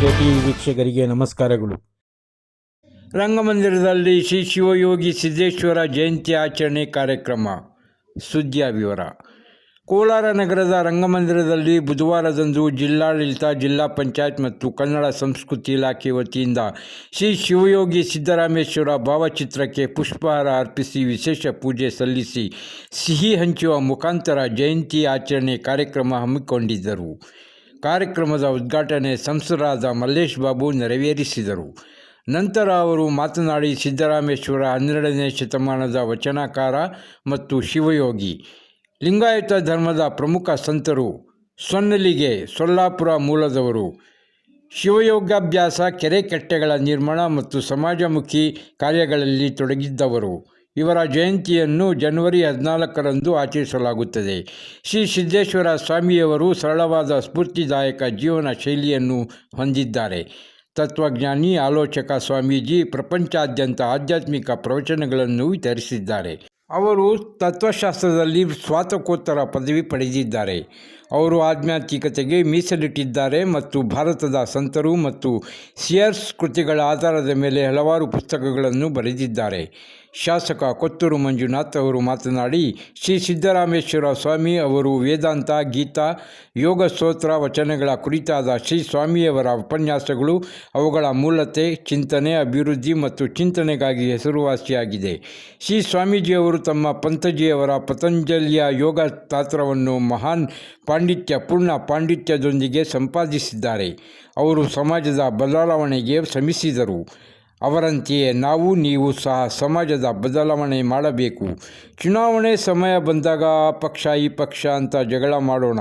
KTV ವೀಕ್ಷಕರಿಗೆ ನಮಸ್ಕಾರಗಳು. ರಂಗಮಂದಿರದಲ್ಲಿ ಶ್ರೀ ಶಿವಯೋಗಿ ಸಿದ್ದೇಶ್ವರ ಜಯಂತಿ ಆಚರಣೆ ಕಾರ್ಯಕ್ರಮ. ಸುದ್ದಿಯ ವಿವರ. ಕೋಲಾರ ನಗರದ ರಂಗಮಂದಿರದಲ್ಲಿ ಬುಧವಾರದಂದು ಜಿಲ್ಲಾಡಳಿತ, ಜಿಲ್ಲಾ ಪಂಚಾಯತ್ ಮತ್ತು ಕನ್ನಡ ಸಂಸ್ಕೃತಿ ಇಲಾಖೆ ವತಿಯಿಂದ ಶ್ರೀ ಶಿವಯೋಗಿ ಸಿದ್ದರಾಮೇಶ್ವರ ಭಾವಚಿತ್ರಕ್ಕೆ ಪುಷ್ಪಹಾರ ಅರ್ಪಿಸಿ ವಿಶೇಷ ಪೂಜೆ ಸಲ್ಲಿಸಿ ಸಿಹಿ ಹಂಚುವ ಮುಖಾಂತರ ಜಯಂತಿ ಆಚರಣೆ ಕಾರ್ಯಕ್ರಮ ಹಮ್ಮಿಕೊಂಡಿದ್ದರು. ಕಾರ್ಯಕ್ರಮದ ಉದ್ಘಾಟನೆ ಸಂಸದರಾದ ಮಲ್ಲೇಶ್ ಬಾಬು ನೆರವೇರಿಸಿದರು. ನಂತರ ಅವರು ಮಾತನಾಡಿ, ಸಿದ್ದರಾಮೇಶ್ವರ 12ನೇ ಶತಮಾನದ ವಚನಕಾರ ಮತ್ತು ಶಿವಯೋಗಿ, ಲಿಂಗಾಯತ ಧರ್ಮದ ಪ್ರಮುಖ ಸಂತರು, ಸೊನ್ನಲಿಗೆ ಸೊಲ್ಲಾಪುರ ಮೂಲದವರು, ಶಿವಯೋಗಾಭ್ಯಾಸ, ಕೆರೆ ಕಟ್ಟೆಗಳ ನಿರ್ಮಾಣ ಮತ್ತು ಸಮಾಜಮುಖಿ ಕಾರ್ಯಗಳಲ್ಲಿ ತೊಡಗಿದ್ದವರು. ಇವರ ಜಯಂತಿಯನ್ನು ಜನವರಿ 14ರಂದು ಆಚರಿಸಲಾಗುತ್ತದೆ. ಶ್ರೀ ಸಿದ್ದೇಶ್ವರ ಸ್ವಾಮಿಯವರು ಸರಳವಾದ ಸ್ಫೂರ್ತಿದಾಯಕ ಜೀವನ ಶೈಲಿಯನ್ನು ಹೊಂದಿದ್ದಾರೆ. ತತ್ವಜ್ಞಾನಿ, ಆಲೋಚಕ ಸ್ವಾಮೀಜಿ ಪ್ರಪಂಚಾದ್ಯಂತ ಆಧ್ಯಾತ್ಮಿಕ ಪ್ರವಚನಗಳನ್ನು ವಿತರಿಸಿದ್ದಾರೆ. ಅವರು ತತ್ವಶಾಸ್ತ್ರದಲ್ಲಿ ಸ್ನಾತಕೋತ್ತರ ಪದವಿ ಪಡೆದಿದ್ದಾರೆ. ಅವರು ಆಧ್ಯಾತ್ಮಿಕತೆಗೆ ಮೀಸಲಿಟ್ಟಿದ್ದಾರೆ ಮತ್ತು ಭಾರತದ ಸಂತರು ಮತ್ತು ಸಿಯರ್ಸ್ ಕೃತಿಗಳ ಆಧಾರದ ಮೇಲೆ ಹಲವಾರು ಪುಸ್ತಕಗಳನ್ನು ಬರೆದಿದ್ದಾರೆ. ಶಾಸಕ ಕೊತ್ತೂರು ಮಂಜುನಾಥ್ ಅವರು ಮಾತನಾಡಿ, ಶ್ರೀ ಸಿದ್ದರಾಮೇಶ್ವರ ಸ್ವಾಮಿ ಅವರು ವೇದಾಂತ, ಗೀತಾ, ಯೋಗ ಸ್ತೋತ್ರ, ವಚನಗಳ ಕುರಿತಾದ ಶ್ರೀ ಸ್ವಾಮಿಯವರ ಉಪನ್ಯಾಸಗಳು ಅವುಗಳ ಮೂಲತೆ, ಚಿಂತನೆ, ಅಭಿವೃದ್ಧಿ ಮತ್ತು ಚಿಂತನೆಗಾಗಿ ಹೆಸರುವಾಸಿಯಾಗಿದೆ. ಶ್ರೀ ಸ್ವಾಮೀಜಿಯವರು ತಮ್ಮ ಪಂತಜಿಯವರ ಪತಂಜಲಿಯ ಯೋಗ ತಾತ್ರವನ್ನು ಮಹಾನ್ ಪೂರ್ಣ ಪಾಂಡಿತ್ಯದೊಂದಿಗೆ ಸಂಪಾದಿಸಿದ್ದಾರೆ. ಅವರು ಸಮಾಜದ ಬದಲಾವಣೆಗೆ ಶ್ರಮಿಸಿದರು. ಅವರಂತೆಯೇ ನೀವು ಸಹ ಸಮಾಜದ ಬದಲಾವಣೆ ಮಾಡಬೇಕು. ಚುನಾವಣೆ ಸಮಯ ಬಂದಾಗ ಆ ಪಕ್ಷ ಈ ಪಕ್ಷ ಅಂತ ಜಗಳ ಮಾಡೋಣ.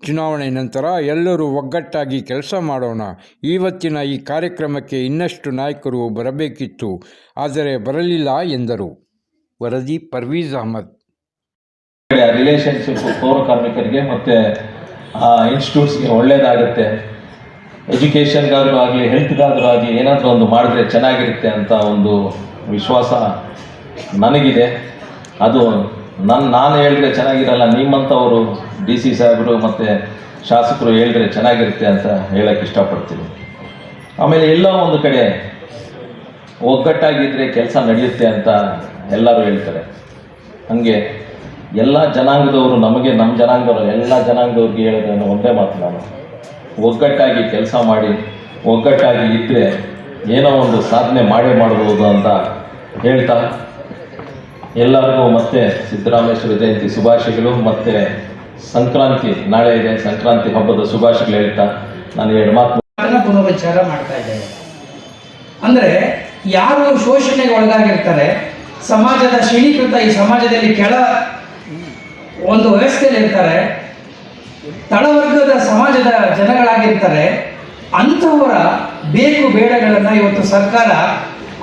ಚುನಾವಣೆ ನಂತರ ಎಲ್ಲರೂ ಒಗ್ಗಟ್ಟಾಗಿ ಕೆಲಸ ಮಾಡೋಣ. ಇವತ್ತಿನ ಈ ಕಾರ್ಯಕ್ರಮಕ್ಕೆ ಇನ್ನಷ್ಟು ನಾಯಕರು ಬರಬೇಕಿತ್ತು, ಆದರೆ ಬರಲಿಲ್ಲ ಎಂದರು. ವರದಿ ಪರ್ವೀಜ್ ಅಹಮದ್. ರಿಲೇಷನ್ಶಿಪ್ ಪೌರ ಕಾರ್ಮಿಕರಿಗೆ ಮತ್ತು ಇನ್ಸ್ಟಿಟ್ಯೂಟ್ಸ್ಗೆ ಒಳ್ಳೆಯದಾಗುತ್ತೆ. ಎಜುಕೇಷನ್ಗಾದರೂ ಆಗಲಿ, ಹೆಲ್ತ್ಗಾದರೂ ಆಗಲಿ ಏನಾದರೂ ಒಂದು ಮಾಡಿದ್ರೆ ಚೆನ್ನಾಗಿರುತ್ತೆ ಅಂತ ಒಂದು ವಿಶ್ವಾಸ ನನಗಿದೆ. ಅದು ನಾನು ಹೇಳಿದ್ರೆ ಚೆನ್ನಾಗಿರಲ್ಲ, ನಿಮ್ಮಂಥವರು DC ಸಾಹೇಬರು ಮತ್ತು ಶಾಸಕರು ಹೇಳಿದ್ರೆ ಚೆನ್ನಾಗಿರುತ್ತೆ ಅಂತ ಹೇಳೋಕ್ಕೆ ಇಷ್ಟಪಡ್ತೀನಿ. ಆಮೇಲೆ ಎಲ್ಲೋ ಒಂದು ಕಡೆ ಒಗ್ಗಟ್ಟಾಗಿದ್ದರೆ ಕೆಲಸ ನಡೆಯುತ್ತೆ ಅಂತ ಎಲ್ಲರೂ ಹೇಳ್ತಾರೆ. ಹಾಗೆ ಎಲ್ಲ ಜನಾಂಗದವರು ನಮ್ಮ ಜನಾಂಗದವರು ಎಲ್ಲ ಜನಾಂಗದವ್ರಿಗೆ ಹೇಳೋದನ್ನು ಒಂದೇ ಮಾತು, ನಾನು ಒಗ್ಗಟ್ಟಾಗಿ ಕೆಲಸ ಮಾಡಿ ಒಗ್ಗಟ್ಟಾಗಿ ಇದ್ದರೆ ಏನೋ ಒಂದು ಸಾಧನೆ ಮಾಡ್ಬೋದು ಅಂತ ಹೇಳ್ತಾ ಎಲ್ಲರಿಗೂ ಮತ್ತೆ ಸಿದ್ದರಾಮೇಶ್ವರ ಜಯಂತಿ ಶುಭಾಶಯಗಳು. ಮತ್ತು ಸಂಕ್ರಾಂತಿ ನಾಳೆ ಇದೆ, ಸಂಕ್ರಾಂತಿ ಹಬ್ಬದ ಶುಭಾಶಯಗಳು ಹೇಳ್ತಾ ನಾನು 2 ಮಾತು ಪುನರುಚ್ಚಾರ ಮಾಡ್ತಾ ಇದ್ದೇನೆ. ಅಂದರೆ ಯಾರು ಶೋಷಣೆಗೆ ಒಳಗಾಗಿರ್ತಾರೆ, ಸಮಾಜದ ಶ್ರೇಣೀಕೃತ ಈ ಸಮಾಜದಲ್ಲಿ ಕೆಳ ಒಂದು ವ್ಯವಸ್ಥೆಯಲ್ಲಿ ಇರ್ತಾರೆ, ತಳವರ್ಗದ ಸಮಾಜದ ಜನಗಳಾಗಿರ್ತಾರೆ, ಅಂಥವರ ಬೇಕು ಬೇಡಗಳನ್ನು ಇವತ್ತು ಸರ್ಕಾರ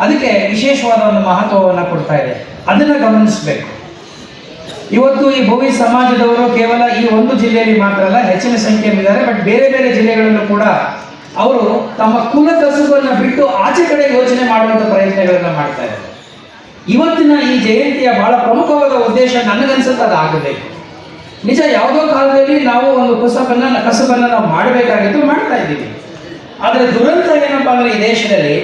ಅದಕ್ಕೆ ವಿಶೇಷವಾದ ಒಂದು ಮಹತ್ವವನ್ನು ಕೊಡ್ತಾ ಇದೆ. ಅದನ್ನು ಗಮನಿಸಬೇಕು. ಇವತ್ತು ಈ ಭೋವಿ ಸಮಾಜದವರು ಕೇವಲ ಈ ಒಂದು ಜಿಲ್ಲೆಯಲ್ಲಿ ಮಾತ್ರ ಅಲ್ಲ, ಹೆಚ್ಚಿನ ಸಂಖ್ಯೆಯಲ್ಲಿದ್ದಾರೆ. ಬಟ್ ಬೇರೆ ಬೇರೆ ಜಿಲ್ಲೆಗಳಲ್ಲೂ ಕೂಡ ಅವರು ತಮ್ಮ ಕುಲ ಕಸುಬನ್ನು ಬಿಟ್ಟು ಆಚೆ ಕಡೆ ಯೋಚನೆ ಮಾಡುವಂಥ ಪ್ರಯತ್ನಗಳನ್ನು ಮಾಡ್ತಾ ಇದ್ದಾರೆ. ಇವತ್ತಿನ ಈ ಜಯಂತಿಯ ಬಹಳ ಪ್ರಮುಖವಾದ ಉದ್ದೇಶ ನನಗನ್ಸುತ್ತೆ ಅದು ಆಗಬೇಕು. ನಿಜ, ಯಾವುದೋ ಕಾಲದಲ್ಲಿ ನಾವು ಒಂದು ಕಸಬನ್ನು ನಾವು ಮಾಡಬೇಕಾಗಿತ್ತು, ಮಾಡ್ತಾ ಇದ್ದೀವಿ. ಆದರೆ ದುರಂತ ಏನಪ್ಪ ಅಂದರೆ ಈ ದೇಶದಲ್ಲಿ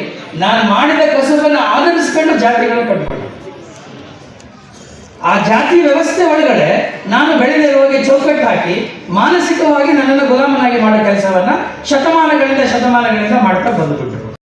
ನಾನು ಮಾಡಿದ ಕಸಬನ್ನು ಆಧರಿಸ್ಕೊಂಡು ಜಾತಿಗಳು ಕಟ್ಕೊಂಡು ಆ ಜಾತಿ ವ್ಯವಸ್ಥೆ ಒಳಗಡೆ ನಾನು ಬೆಳೆದಿರುವಾಗೆ ಚೌಕಟ್ಟು ಹಾಕಿ ಮಾನಸಿಕವಾಗಿ ನನ್ನನ್ನು ಗುಲಾಮನಾಗಿ ಮಾಡೋ ಕೆಲಸವನ್ನು ಶತಮಾನಗಳಿಂದ ಮಾಡ್ತಾ ಬಂದುಬಿಟ್ರು.